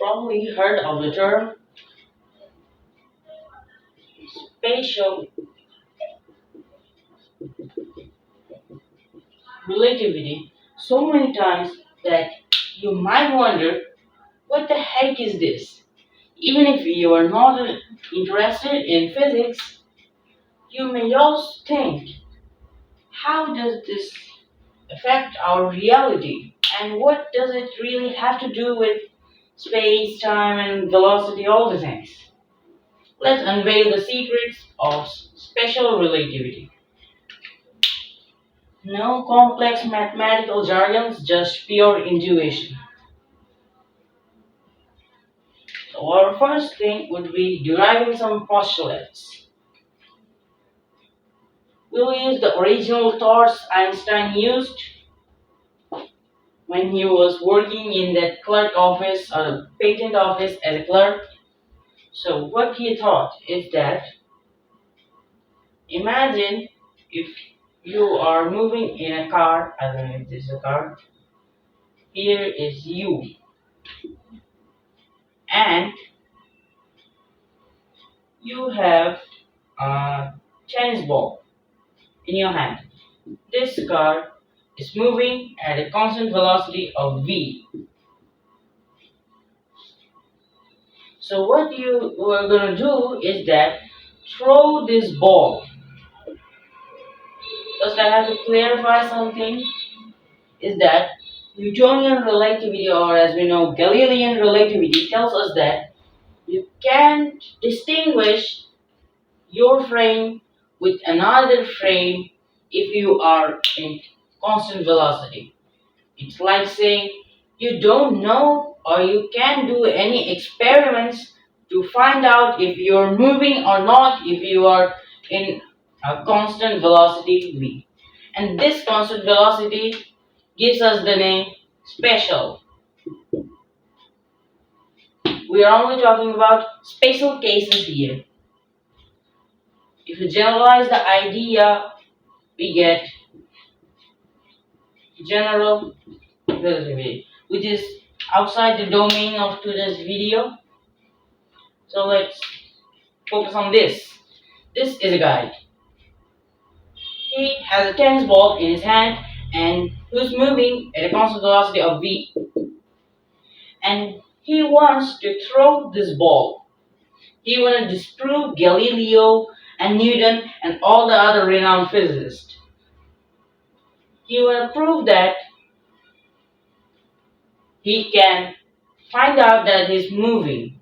probably heard of the term spatial relativity so many times that you might wonder what the heck is this? Even if you are not interested in physics, you may also think, how does this affect our reality? And what does it really have to do with space, time, and velocity, all the things? Let's unveil the secrets of special relativity. No complex mathematical jargons, just pure intuition. So our first thing would be deriving some postulates. We'll use the original thoughts Einstein used when he was working in that clerk office or the patent office as a clerk. So what he thought is that imagine if you are moving in a car, I don't know if this is a car, here is you, and you have a tennis ball in your hand. This car is moving at a constant velocity of v. So what you are going to do is that throw this ball. First I have to clarify something, is that Newtonian relativity, or as we know Galilean relativity, tells us that you can't distinguish your frame with another frame if you are in constant velocity. It's like saying you don't know or you can't do any experiments to find out if you're moving or not if you are in a constant velocity v. And this constant velocity gives us the name spatial. We are only talking about spatial cases here. If you generalize the idea, we get general relativity, which is outside the domain of today's video. So let's focus on this. This is a guy. He has a tennis ball in his hand and who's moving at a constant velocity of v. And he wants to throw this ball. He wants to disprove Galileo and Newton and all the other renowned physicists. He wants to prove that he can find out that he's moving.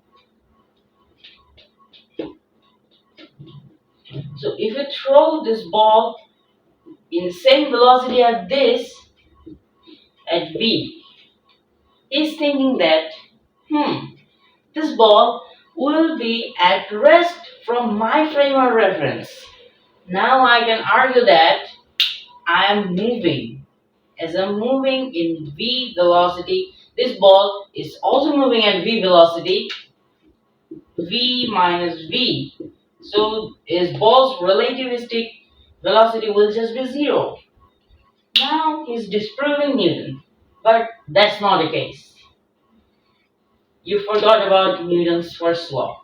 So if you throw this ball in the same velocity as this, at v, he's thinking that, this ball will be at rest from my frame of reference. Now I can argue that I am moving. As I'm moving in v velocity, this ball is also moving at v velocity, v minus v. So his ball's relativistic velocity will just be zero. Now he's disproving Newton, but that's not the case. You forgot about Newton's first law.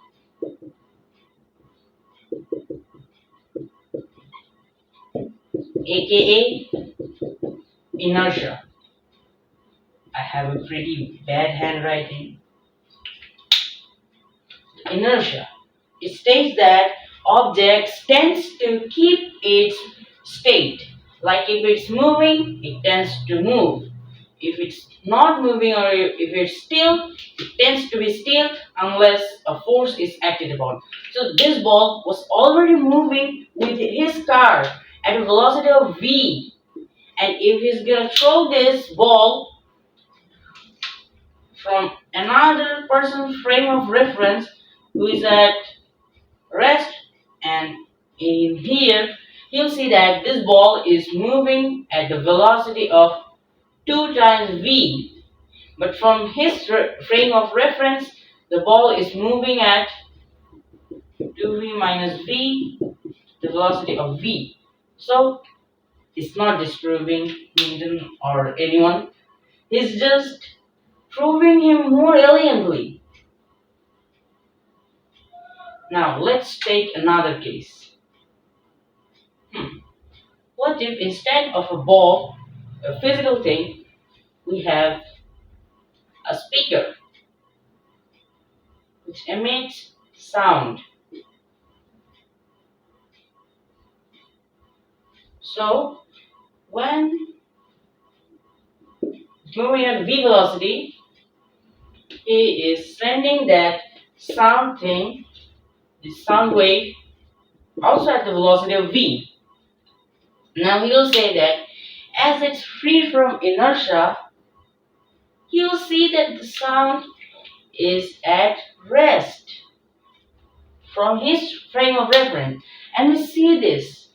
AKA inertia. I have a pretty bad handwriting. Inertia. It states that objects tends to keep its state. Like if it's moving, it tends to move. If it's not moving or if it's still, it tends to be still unless a force is acted upon. So this ball was already moving with his car at a velocity of v. And if he's gonna throw this ball from another person's frame of reference who is at rest, and in here you'll see that this ball is moving at the velocity of 2 times v, but from his frame of reference the ball is moving at 2v minus v, the velocity of v. So it's not disproving Newton or anyone, it's just proving him more elegantly. Now let's take another case. What if instead of a ball, a physical thing, we have a speaker which emits sound? So when moving at v velocity, he is sending that sound thing, the sound wave, also at the velocity of v. Now he will say that as it's free from inertia, you will see that the sound is at rest from his frame of reference. And we see this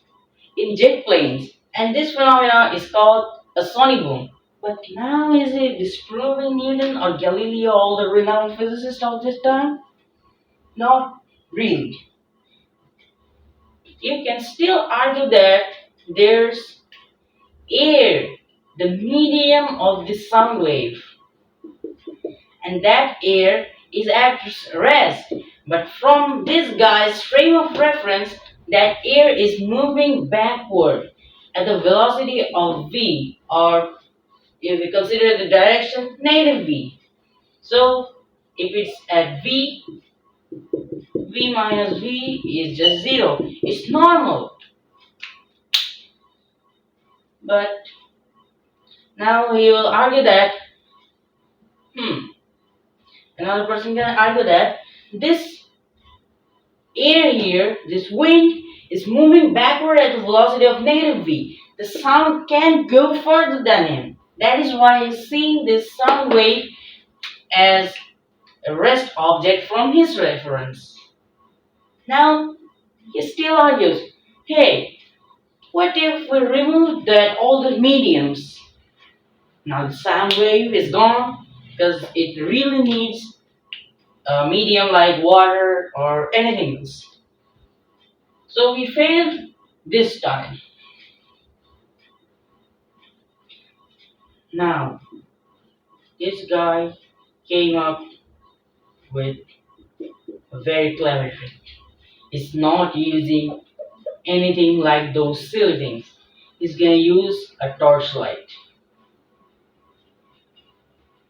in jet planes. And this phenomenon is called a sonic boom. But now is it disproving Newton or Galileo, all the renowned physicists of this time? Not really. You can still argue that there's air, the medium of the sound wave, and that air is at rest. But from this guy's frame of reference, that air is moving backward at the velocity of v, or if we consider the direction, negative v. So if it's at v, v minus v is just 0. It's normal. But now he will argue that, another person can argue that this air here, this wind, is moving backward at the velocity of negative v. The sound can't go further than him. That is why he's seeing this sound wave as a rest object from his reference. Now, he still argues, hey, what if we remove that all the mediums? Now the sound wave is gone because it really needs a medium like water or anything else. So we failed this time. Now, this guy came up with a very clever trick. It's not using anything like those silly things. He's gonna use a torchlight.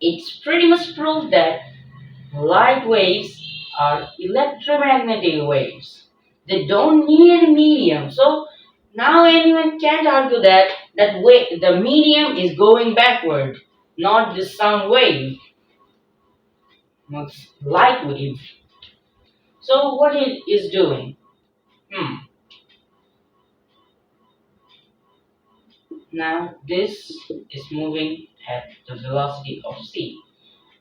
It's pretty much proof that light waves are electromagnetic waves. They don't need any medium. So now anyone can't argue that the medium is going backward, not the sound wave, not light wave. So what it is doing? Now this is moving at the velocity of c,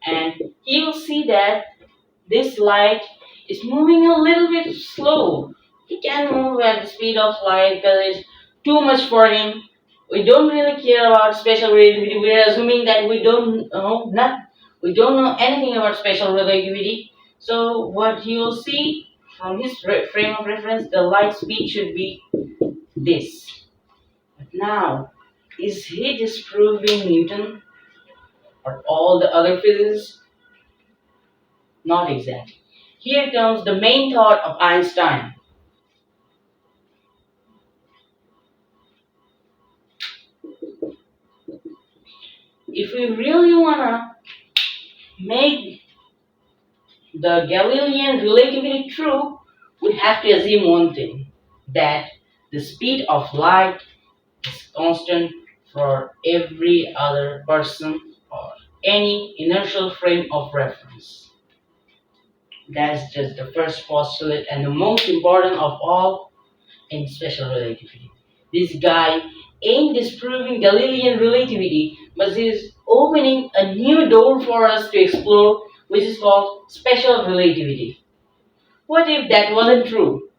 and you'll see that this light is moving a little bit slow. He can move at the speed of light because it's too much for him. We don't really care about special relativity. We are assuming that we don't know anything about special relativity. So what you will see from his frame of reference, the light speed should be this. But now, is he disproving Newton or all the other physicists? Not exactly. Here comes the main thought of Einstein. If we really want to make the Galilean relativity true, we have to assume one thing, that the speed of light is constant for every other person or any inertial frame of reference. That's just the first postulate and the most important of all in special relativity. This guy ain't disproving Galilean relativity, but he's opening a new door for us to explore, which is called special relativity. What if that wasn't true?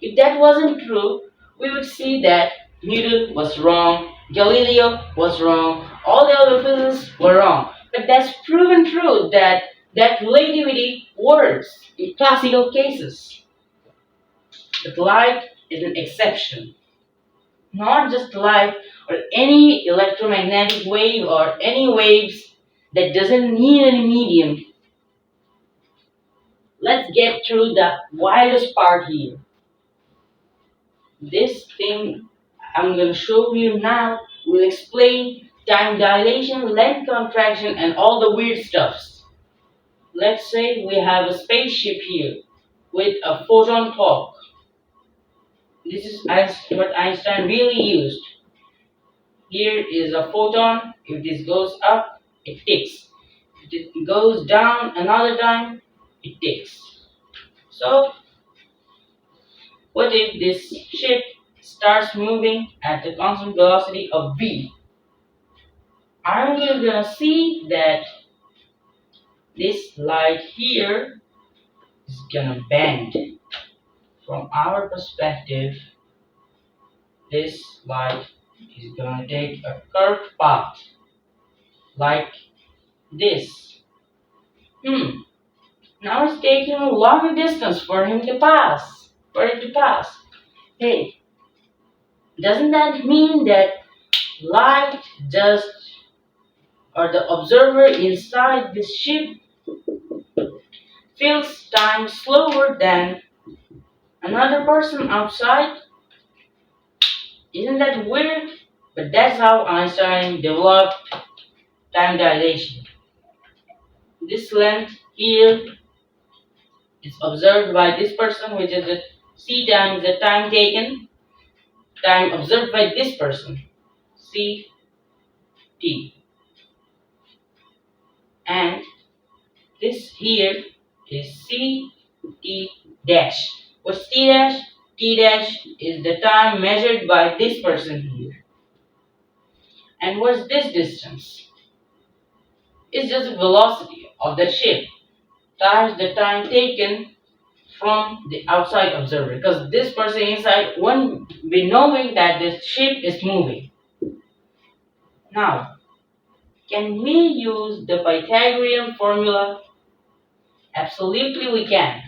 If that wasn't true, we would see that Newton was wrong, Galileo was wrong, all the other physicists were wrong. But that's proven true that relativity works in classical cases. But light is an exception. Not just light or any electromagnetic wave or any waves that doesn't need any medium. let's get through the wildest part here. This thing I'm going to show you now will explain time dilation, length contraction, and all the weird stuffs. Let's say we have a spaceship here with a photon clock. This is what Einstein really used. Here is a photon. If this goes up, it ticks. If it goes down another time, it ticks. So, what if this ship starts moving at the constant velocity of v? Aren't you gonna see that this light here is gonna bend? From our perspective, this light is gonna take a curved path like this. Now it's taking a longer distance for him to pass. For it to pass. Hey, doesn't that mean that light just or the observer inside this ship feels time slower than another person outside? Isn't that weird? But that's how Einstein developed time dilation. This length here is observed by this person, which is the c times the time taken, time observed by this person, c t. And this here is c t dash. What's t dash? T dash is the time measured by this person here. And what's this distance? It's just the velocity of the ship times the time taken from the outside observer. Because this person inside won't be knowing that the ship is moving. Now, can we use the Pythagorean formula? Absolutely we can.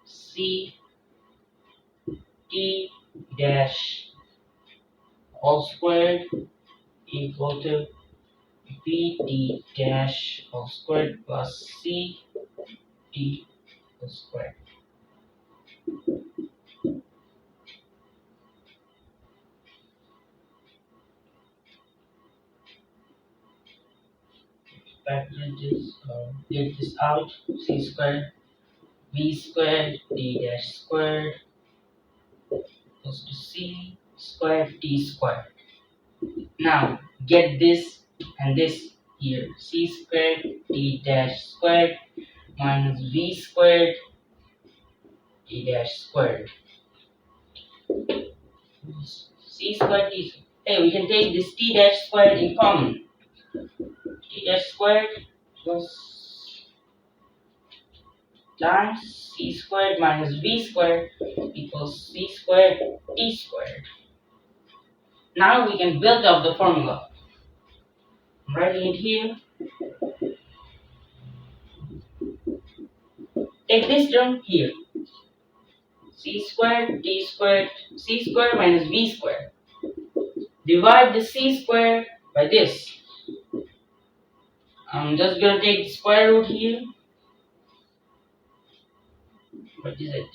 C t dash all squared equal to Vt dash all squared plus C t all squared. Get this out. C squared V squared t dash squared equals to C squared t squared. Now get this and this here. C squared t dash squared minus V squared t dash squared. C squared t squared. Hey, we can take this t dash squared in common. T dash squared plus times c squared minus v squared equals c squared t squared. Now we can build up the formula. I'm writing it here. Take this term here. C squared t squared, c squared minus v squared. Divide the c squared by this. I'm just going to take the square root here. What is it?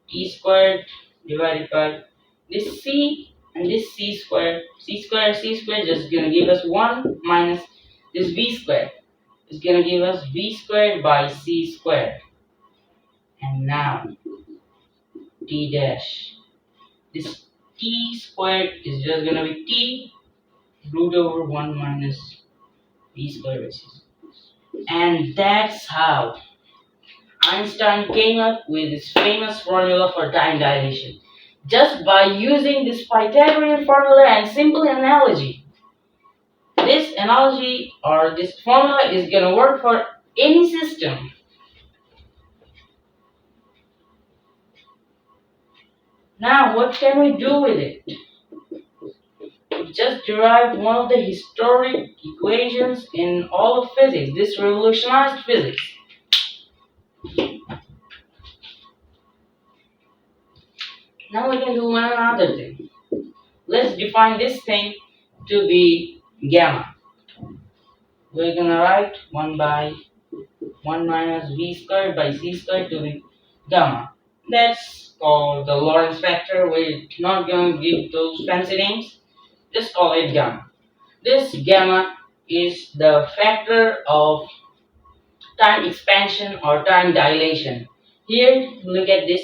T squared divided by this c and this c squared. C squared just going to give us 1 minus this v squared. It's going to give us v squared by c squared. And now t dash. This t squared is just going to be t root over 1 minus v squared by c squared. And that's how Einstein came up with his famous formula for time dilation, just by using this Pythagorean formula and simple analogy. This analogy or this formula is going to work for any system. Now, what can we do with it? We just derived one of the historic equations in all of physics. This revolutionized physics. Now we can do one another thing. Let's define this thing to be gamma. we're gonna write 1 by 1 minus v squared by c squared to be gamma. That's called the Lorentz factor. We're not going to give those fancy names. Just call it gamma. This gamma is the factor of time expansion or time dilation. Here, look at this.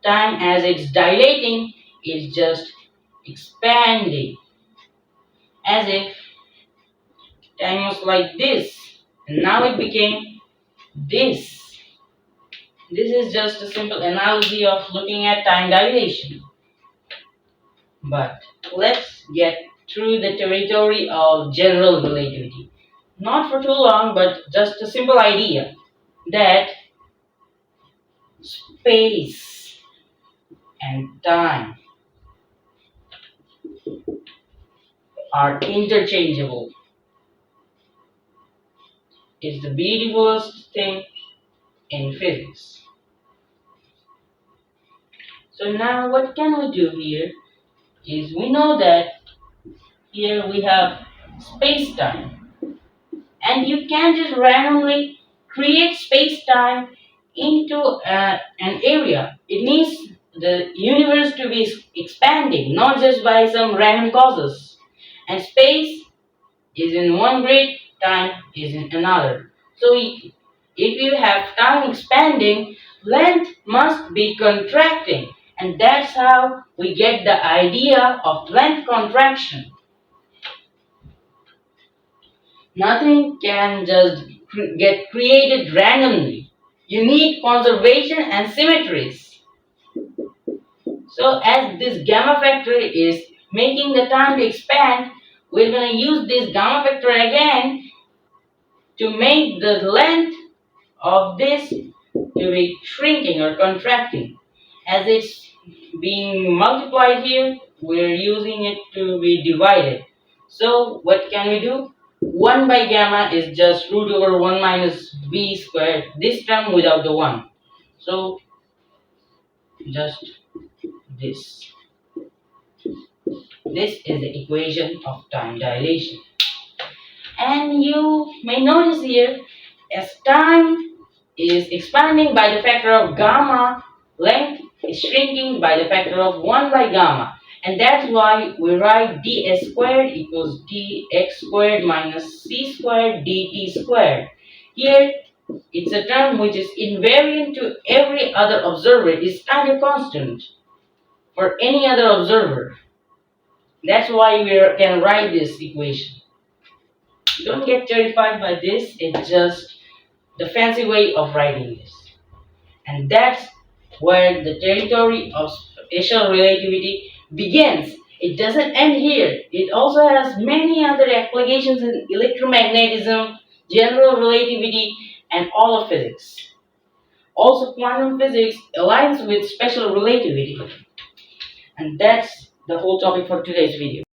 Time as it's dilating is just expanding, as if time was like this, and now it became this. This is just a simple analogy of looking at time dilation. But let's get through the territory of general relativity. Not for too long, but just a simple idea that space and time are interchangeable. It's the beautifulest thing in physics. So now what can we do here is we know that here we have space-time, and you can't just randomly create space-time into an area. It needs the universe to be expanding, not just by some random causes. And space is in one grid, time is in another. So if you have time expanding, length must be contracting. And that's how we get the idea of length contraction. Nothing can just get created randomly. You need conservation and symmetries. So as this gamma factor is making the time to expand, we're going to use this gamma factor again to make the length of this to be shrinking or contracting. As it's being multiplied here, we're using it to be divided. So what can we do? 1 by gamma is just root over 1 minus v squared, this term without the 1. So just this. This is the equation of time dilation. And you may notice here, as time is expanding by the factor of gamma, length is shrinking by the factor of 1 by gamma. And that's why we write ds squared equals dx squared minus c squared dt squared. Here, it's a term which is invariant to every other observer. It's kind of constant for any other observer. That's why we can write this equation. Don't get terrified by this. It's just the fancy way of writing this. And that's where the territory of special relativity begins. It doesn't end here. It also has many other applications in electromagnetism, general relativity, and all of physics. Also, quantum physics aligns with special relativity. And that's the whole topic for today's video.